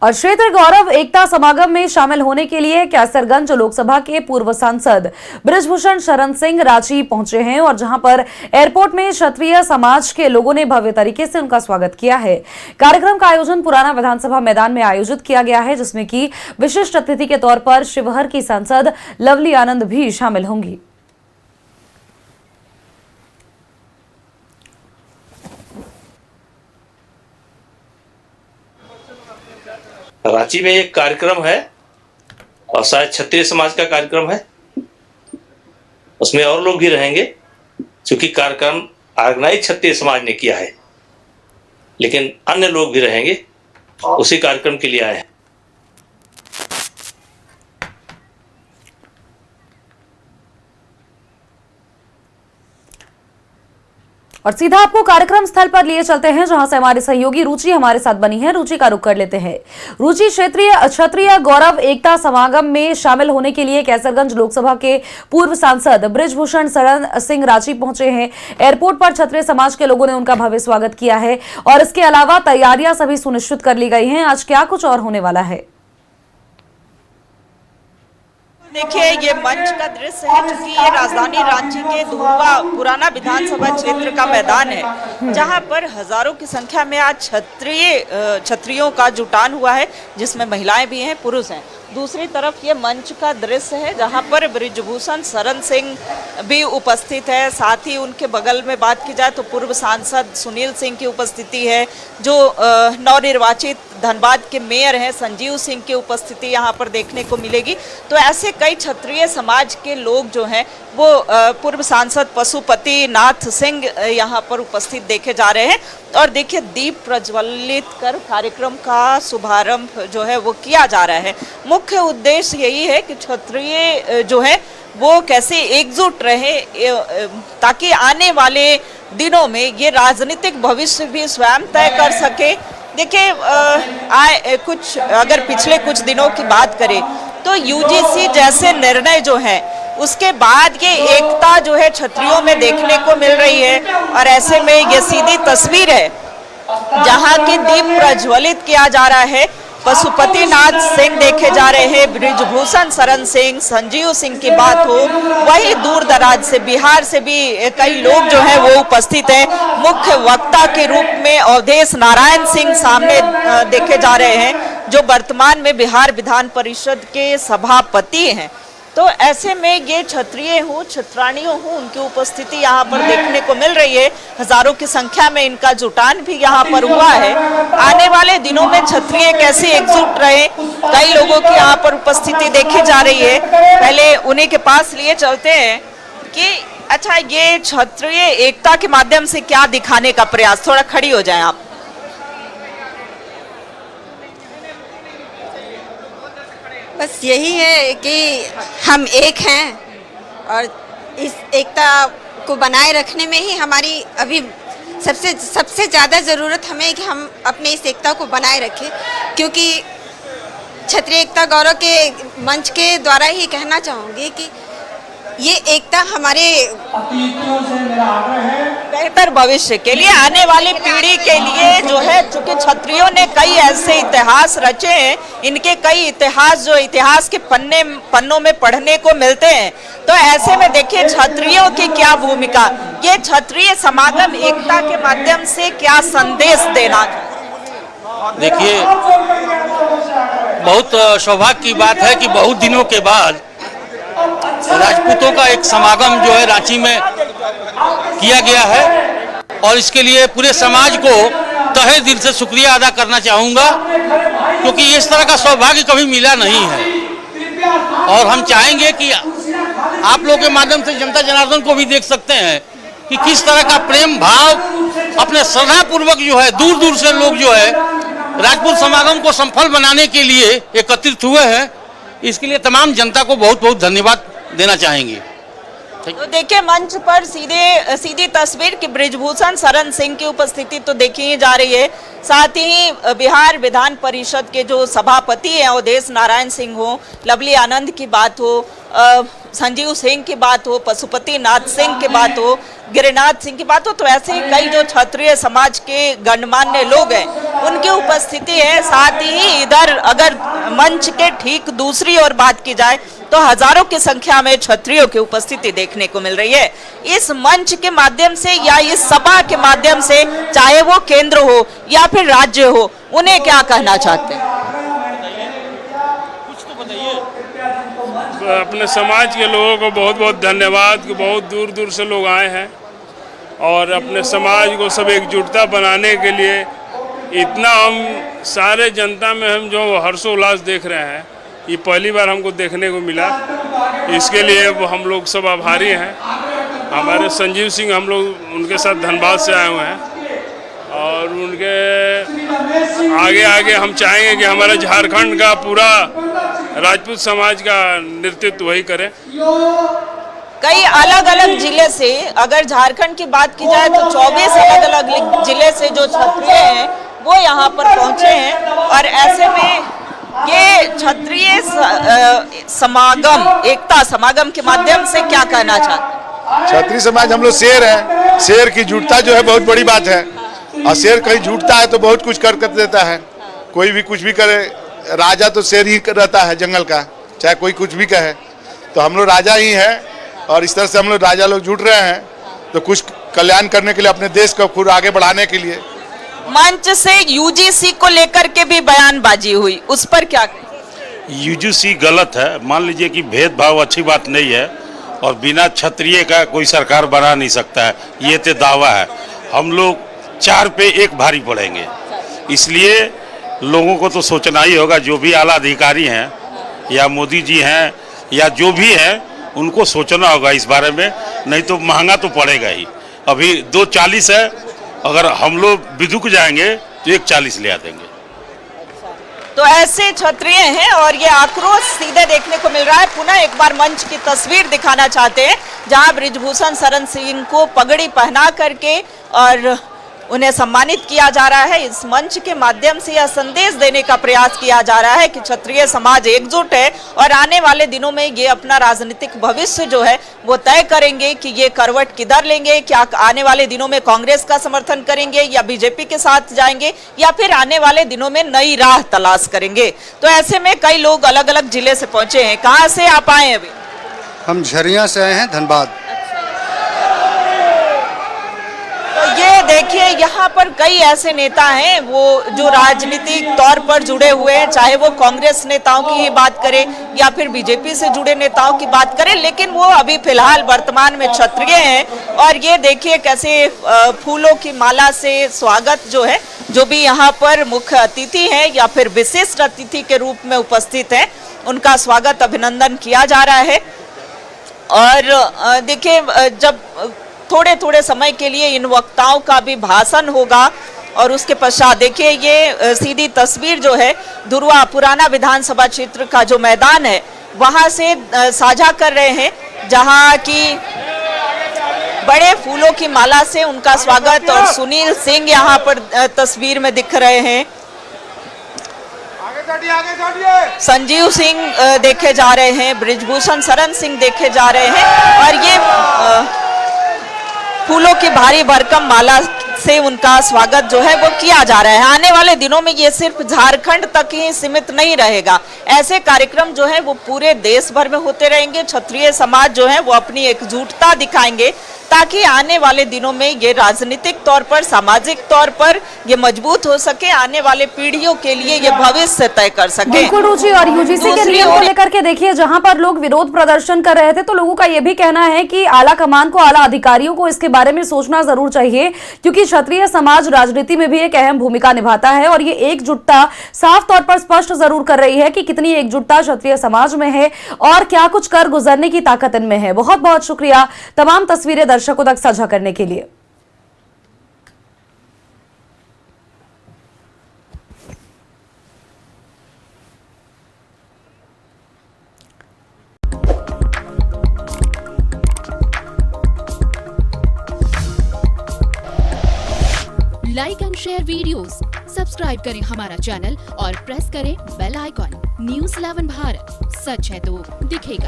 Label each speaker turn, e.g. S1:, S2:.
S1: और क्षेत्र गौरव एकता समागम में शामिल होने के लिए कैसरगंज लोकसभा के पूर्व सांसद बृजभूषण शरण सिंह रांची पहुंचे हैं और जहां पर एयरपोर्ट में क्षत्रिय समाज के लोगों ने भव्य तरीके से उनका स्वागत किया है। कार्यक्रम का आयोजन पुराना विधानसभा मैदान में आयोजित किया गया है, जिसमें कि विशिष्ट अतिथि के तौर पर शिवहर की सांसद लवली आनंद भी शामिल होंगी।
S2: रांची में एक कार्यक्रम है और शायद क्षत्रिय समाज का कार्यक्रम है, उसमें और लोग भी रहेंगे क्योंकि कार्यक्रम ऑर्गेनाइज क्षत्रिय समाज ने किया है, लेकिन अन्य लोग भी रहेंगे, उसी कार्यक्रम के लिए आए हैं।
S1: और सीधा आपको कार्यक्रम स्थल पर लिए चलते हैं, जहां से हमारे सहयोगी रुचि हमारे साथ बनी है। रुचि का रुख कर लेते हैं। रुचि, क्षत्रिय गौरव एकता समागम में शामिल होने के लिए कैसरगंज लोकसभा के पूर्व सांसद बृजभूषण शरण सिंह रांची पहुंचे हैं। एयरपोर्ट पर क्षत्रिय समाज के लोगों ने उनका भव्य स्वागत किया है और इसके अलावा तैयारियां सभी सुनिश्चित कर ली गई हैं। आज क्या कुछ और होने वाला है?
S3: देखिए, ये मंच का दृश्य है, क्योंकि ये राजधानी रांची के धुलवा पुराना विधानसभा क्षेत्र का मैदान है, जहां पर हजारों की संख्या में आज क्षत्रियों का जुटान हुआ है, जिसमें महिलाएं भी हैं, पुरुष हैं। दूसरी तरफ ये मंच का दृश्य है जहां पर बृजभूषण शरण सिंह भी उपस्थित है। साथ ही उनके बगल में बात की जाए तो पूर्व सांसद सुनील सिंह की उपस्थिति है, जो नवनिर्वाचित धनबाद के मेयर हैं संजीव सिंह की उपस्थिति यहाँ पर देखने को मिलेगी। तो ऐसे कई क्षत्रिय समाज के लोग जो हैं वो पूर्व सांसद पशुपति नाथ सिंह यहाँ पर उपस्थित देखे जा रहे हैं। और देखिए, दीप प्रज्वलित कर कार्यक्रम का शुभारंभ जो है वो किया जा रहा है। मुख्य उद्देश्य यही है कि क्षत्रिय जो है वो कैसे एकजुट रहे, ताकि आने वाले दिनों में ये राजनीतिक भविष्य भी स्वयं तय कर सके। देखिए, कुछ अगर पिछले कुछ दिनों की बात करें तो यूजीसी जैसे निर्णय जो है उसके बाद ये एकता जो है क्षत्रियों में देखने को मिल रही है। और ऐसे में ये सीधी तस्वीर है जहां की दीप प्रज्वलित किया जा रहा है। पशुपति नाथ सिंह देखे जा रहे हैं, बृजभूषण शरण सिंह, संजीव सिंह की बात हो, वही दूर दराज से बिहार से भी कई लोग जो हैं वो उपस्थित हैं। मुख्य वक्ता के रूप में अवधेश नारायण सिंह सामने देखे जा रहे हैं, जो वर्तमान में बिहार विधान परिषद के सभापति हैं। तो ऐसे में ये क्षत्रिय हो, क्षत्राणियों हो, उनकी उपस्थिति यहाँ पर देखने को मिल रही है। हजारों की संख्या में इनका जुटान भी यहाँ पर हुआ है। आने वाले दिनों में क्षत्रिय कैसे एकजुट रहे, कई लोगों की यहाँ पर उपस्थिति देखी जा रही है। पहले उन्हीं के पास लिए चलते हैं कि अच्छा, ये क्षत्रिय एकता के माध्यम से क्या दिखाने का प्रयास, थोड़ा खड़ी हो जाए आप।
S4: बस यही है कि हम एक हैं और इस एकता को बनाए रखने में ही हमारी अभी सबसे ज़्यादा ज़रूरत हमें है कि हम अपने इस एकता को बनाए रखें, क्योंकि क्षत्रिय एकता गौरव के मंच के द्वारा ही कहना चाहूँगी कि ये एकता हमारे
S3: बेहतर भविष्य के लिए, आने वाली पीढ़ी के लिए जो है, चूंकि क्षत्रियों ने कई ऐसे इतिहास रचे हैं, इनके कई इतिहास जो इतिहास के पन्नों में पढ़ने को मिलते हैं। तो ऐसे में देखिए क्षत्रियों की क्या भूमिका, ये क्षत्रिय समागम एकता के माध्यम से क्या संदेश देना।
S5: देखिए, बहुत सौभाग्य की बात है कि बहुत दिनों के बाद राजपूतों का एक समागम जो है रांची में किया गया है, और इसके लिए पूरे समाज को तहे दिल से शुक्रिया अदा करना चाहूँगा, क्योंकि इस तरह का सौभाग्य कभी मिला नहीं है। और हम चाहेंगे कि आप लोगों के माध्यम से जनता जनार्दन को भी देख सकते हैं कि किस तरह का प्रेम भाव अपने श्रद्धा पूर्वक जो है दूर दूर से लोग जो है राजपूत समागम को सफल बनाने के लिए एकत्रित हुए हैं। इसके लिए तमाम जनता को बहुत बहुत धन्यवाद देना चाहेंगे।
S3: तो देखिए, मंच पर सीधी तस्वीर की बृजभूषण शरण सिंह की उपस्थिति तो देखी ही जा रही है। साथ ही बिहार विधान परिषद के जो सभापति हैं अवधेश नारायण सिंह हो, लवली आनंद की बात हो, संजीव सिंह की बात हो, पशुपति नाथ सिंह की बात हो, गिरिनाथ सिंह की बात हो, तो ऐसे कई जो क्षत्रिय समाज के गणमान्य लोग हैं उनकी उपस्थिति है। साथ ही इधर अगर मंच के ठीक दूसरी ओर बात की जाए तो हजारों की संख्या में क्षत्रियों की उपस्थिति देखने को मिल रही है। इस मंच के माध्यम से या इस सभा के माध्यम से, चाहे वो केंद्र हो या फिर राज्य हो, उन्हें क्या कहना चाहते हैं?
S6: अपने समाज के लोगों को बहुत बहुत धन्यवाद कि बहुत दूर दूर से लोग आए हैं और अपने समाज को सब एकजुटता बनाने के लिए इतना हम सारे जनता में हम जो हर्षोल्लास देख रहे हैं, ये पहली बार हमको देखने को मिला। इसके लिए हम लोग सब आभारी हैं। हमारे संजीव सिंह, हम लोग उनके साथ धनबाद से आए हुए हैं और उनके आगे आगे हम चाहेंगे कि हमारे झारखंड का पूरा राजपूत समाज का नेतृत्व वही करे।
S3: कई अलग अलग जिले से, अगर झारखंड की बात की जाए तो 24 अलग अलग जिले से जो क्षत्रिय हैं वो यहाँ पर पहुंचे हैं और ऐसे में ये क्षत्रिय समागम, एकता समागम के माध्यम से क्या कहना चाहते हैं?
S7: क्षत्रिय समाज हम लोग शेर है, शेर की जुटता जो है बहुत बड़ी बात है और शेर कहीं जुटता है तो बहुत कुछ कर देता है। कोई भी कुछ भी करे, राजा तो शेर ही रहता है जंगल का, चाहे कोई कुछ भी कहे। तो हम लोग राजा ही हैं और इस तरह से हम लोग राजा लोग जुट रहे हैं तो कुछ कल्याण करने के लिए, अपने देश को खुद आगे बढ़ाने के लिए।
S3: मंच से यूजीसी को लेकर के भी बयानबाजी हुई, उस पर क्या?
S8: यूजीसी गलत है। मान लीजिए कि भेदभाव अच्छी बात नहीं है और बिना क्षत्रिय का कोई सरकार बना नहीं सकता है, ये तो दावा है। हम लोग 4 पे 1 भारी पड़ेंगे, इसलिए लोगों को तो सोचना ही होगा। जो भी आला अधिकारी हैं या मोदी जी हैं या जो भी हैं, उनको सोचना होगा इस बारे में, नहीं तो महंगा तो पड़ेगा ही। अभी 240 है, अगर हम लोग बिदुक जाएंगे तो 140 ले आ देंगे।
S3: तो ऐसे क्षत्रिय हैं और ये आक्रोश सीधे देखने को मिल रहा है। पुनः एक बार मंच की तस्वीर दिखाना चाहते हैं जहां बृजभूषण शरण सिंह को पगड़ी पहना करके और उन्हें सम्मानित किया जा रहा है। इस मंच के माध्यम से यह संदेश देने का प्रयास किया जा रहा है कि क्षत्रिय समाज एकजुट है और आने वाले दिनों में ये अपना राजनीतिक भविष्य जो है वो तय करेंगे कि ये करवट किधर लेंगे। क्या आने वाले दिनों में कांग्रेस का समर्थन करेंगे या बीजेपी के साथ जाएंगे या फिर आने वाले दिनों में नई राह तलाश करेंगे। तो ऐसे में कई लोग अलग अलग जिले से पहुंचे हैं। कहाँ से आप आए अभी?
S9: हम झरिया से आए हैं, धनबाद।
S3: ये देखिए, यहाँ पर कई ऐसे नेता हैं वो जो राजनीतिक तौर पर जुड़े हुए हैं, चाहे वो कांग्रेस नेताओं की ही बात करें या फिर बीजेपी से जुड़े नेताओं की बात करें, लेकिन वो अभी फिलहाल वर्तमान में क्षत्रिय हैं। और ये देखिए कैसे फूलों की माला से स्वागत जो है, जो भी यहाँ पर मुख्य अतिथि हैं या फिर विशिष्ट अतिथि के रूप में उपस्थित हैं, उनका स्वागत अभिनंदन किया जा रहा है। और देखिए, जब थोड़े थोड़े समय के लिए इन वक्ताओं का भी भाषण होगा और उसके पश्चात देखिए ये सीधी तस्वीर जो है धुरवा पुराना विधानसभा क्षेत्र का जो मैदान है वहां से साझा कर रहे हैं, जहां की बड़े फूलों की माला से उनका स्वागत। और सुनील सिंह यहाँ पर तस्वीर में दिख रहे हैं, संजीव सिंह देखे जा रहे हैं, बृजभूषण शरण सिंह देखे जा रहे हैं और ये फूलों की भारी भरकम माला से उनका स्वागत जो है वो किया जा रहा है। आने वाले दिनों में ये सिर्फ झारखंड तक ही सीमित नहीं रहेगा, ऐसे कार्यक्रम जो है वो पूरे देश भर में होते रहेंगे। क्षत्रिय समाज जो है वो अपनी एकजुटता दिखाएंगे ताकि आने वाले दिनों में ये राजनीतिक तौर पर, सामाजिक तौर पर ये मजबूत हो सके, आने वाले पीढ़ियों के लिए ये भविष्य तय कर सके।
S1: बिल्कुल रुचि, और यूजीसी के नियम को लेकर के देखिए, जहां पर लोग विरोध प्रदर्शन कर रहे थे तो लोगों का ये भी कहना है कि आला कमान को, आला अधिकारियों को इसके बारे में सोचना जरूर चाहिए, क्योंकि क्षत्रिय समाज राजनीति में भी एक अहम भूमिका निभाता है और ये एकजुटता साफ तौर पर स्पष्ट जरूर कर रही है कि कितनी एकजुटता क्षत्रिय समाज में है और क्या कुछ कर गुजरने की ताकत इनमें है। बहुत बहुत शुक्रिया तमाम तस्वीरें दर्शकों तक साझा करने के लिए।
S10: Like and share videos, subscribe करें हमारा चैनल और प्रेस करें बेल आइकॉन। न्यूज़ 11 भारत, सच है तो दिखेगा।